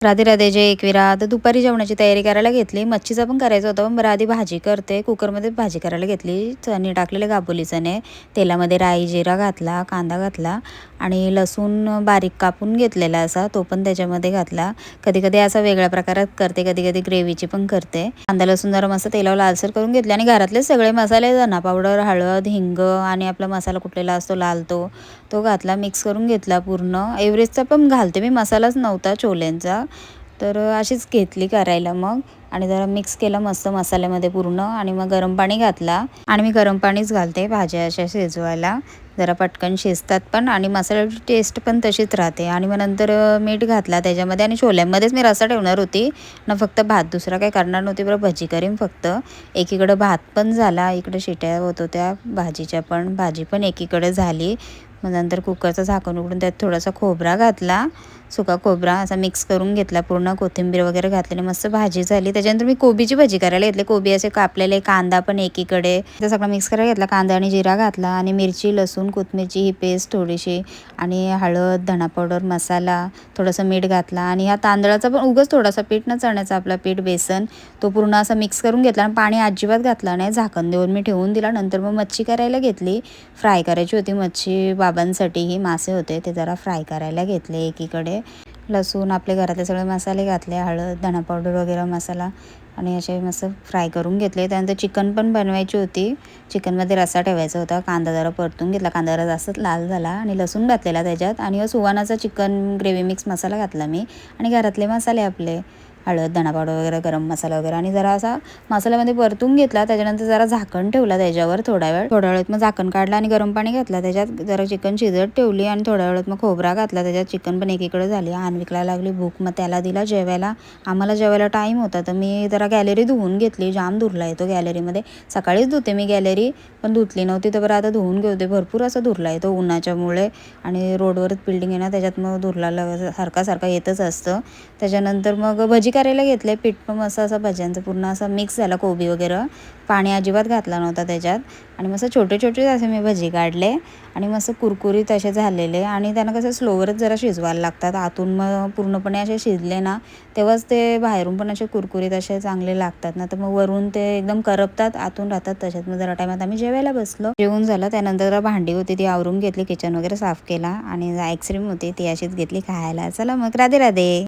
राधे राधे जय एकविरा. तर दुपारी जेवणाची तयारी करायला घेतली. मच्छीचा पण करायचं होतं, पण बरं आधी भाजी करते. कुकरमध्ये भाजी करायला घेतली. चणे टाकलेले, काबुली चणे. तेलामध्ये राई जिरा घातला, कांदा घातला आणि लसूण बारीक कापून घेतलेला असा तो पण त्याच्यामध्ये घातला. कधी कधी असा वेगळ्या प्रकारात करते, कधी कधी ग्रेव्हीची पण करते. कांदा लसूण जरा मस्त तेलावर लालसर करून घेतले आणि घरातले सगळे मसाले, धना पावडर, हळद, हिंग आणि आपला मसाला कुठलेला असतो लाल तो घातला. मिक्स करून घेतला पूर्ण. एव्हरेस्टचा पण घालते मी, मसालाच नव्हता छोल्यांचा. तर अशीच घेतली करायला मग आणि जरा मिक्स केलं मस्त मसाल्यामध्ये पूर्ण आणि मग गरम पाणी घातला. आणि मी गरम पाणीच घालते भाज्या अशा शिजवायला, जरा पटकन शिजतात पण आणि मसाल्याची टेस्ट पण तशीच राहते. आणि मग नंतर मीठ घातला त्याच्यामध्ये आणि छोल्यांमध्येच मी रस्सा ठेवणार होती ना, फक्त भात दुसरा काही करणार नव्हती. बरं भजी करीन फक्त. एकीकडं भात पण झाला, इकडे शिट्या होत होत्या भाजीच्या पण. भाजी पण एकीकडे झाली. मग नंतर कुकरचं झाकण उघडून त्यात थोडासा खोबरा घातला, सुका खोबरा असा मिक्स करून घेतला पूर्ण. कोथिंबीर वगैरे घातलेली मस्त भाजी झाली. त्याच्यानंतर मी कोबीची भाजी करायला घेतली. कोबी असे कापलेले, कांदा पण एकीकडे. ते सगळं मिक्स करायला घेतला. कांदा आणि जिरा घातला आणि मिरची लसूण कोथिंबीरची ही पेस्ट थोडीशी आणि हळद, धना पावडर, मसाला, थोडंसं मीठ घातला. आणि ह्या तांदळाचा पण उगाच थोडासा पीठ न चण्याचा आपला पीठ बेसन तो पूर्ण असा मिक्स करून घेतला आणि पाणी अजिबात घातला नाही. झाकण देऊन मी ठेवून दिला. नंतर मग मच्छी करायला घेतली. फ्राय करायची होती मच्छी बाबांसाठी, ही मासे होते ते जरा फ्राय करायला घेतले एकीकडे. लसूण आपले घरातले सगळे मसाले घातले, हळद, धना पावडर वगैरे मसाला आणि असे मस्त फ्राय करून घेतले. त्यानंतर चिकन पण बनवायची होती. चिकनमध्ये रस्सा ठेवायचा होता. कांदा जरा परतून घेतला, कांदा जरा जास्त लाल झाला आणि लसूण घातलेला त्याच्यात. आणि सुवानाचा चिकन ग्रेव्ही मिक्स मसाला घातला मी आणि घरातले मसाले आपले हळद, धना पावडर वगैरे, गरम मसाला वगैरे आणि जरा असा मसाल्यामध्ये परतून घेतला. त्याच्यानंतर जरा झाकण ठेवला त्याच्यावर थोड्या वेळात मग झाकण काढलं आणि गरम पाणी घातला त्याच्यात. जरा चिकन शिजत ठेवली आणि थोड्या वेळात मग खोबरा घातला त्याच्यात. चिकन पण एकीकडे झाली. अन्विकला लागली भूक, मग त्याला दिला जेवायला. आम्हाला जेवायला टाईम होता तर मी जरा गॅलरी धुवून घेतली. जाम धुरला येतो गॅलरीमध्ये. सकाळीच धुते मी गॅलरी, पण धुतली नव्हती तर बरं आता धुवून घेते. भरपूर असं धुरला येतो उन्हाच्यामुळे आणि रोडवरच बिल्डिंग आहे ना, त्याच्यात मग धुरला सारखा येतच असतं. त्याच्यानंतर मग भजी करायला घेतले. पीठ पण मस्त असं भज्यांचं पूर्ण असं मिक्स झाला, कोबी वगैरे. पाणी अजिबात घातला नव्हता त्याच्यात आणि मस्त छोटे छोटे असे मी भजी काढले आणि मस्त कुरकुरीत असे झालेले. आणि त्यांना कसं स्लोवरच जरा शिजवायला लागतात. आतून मग पूर्णपणे असे शिजले ना तेव्हाच ते बाहेरून पण असे कुरकुरीत असे चांगले लागतात ना, तर मग वरून ते एकदम करपतात, आतून राहतात तशात. मग जरा टायमात आम्ही जेवायला बसलो. जेवून झालं. त्यानंतर भांडी होती ती आवरून घेतली, किचन वगैरे साफ केला आणि आईस्क्रीम होती ती अशीच घेतली खायला. चला मग राधे राधे.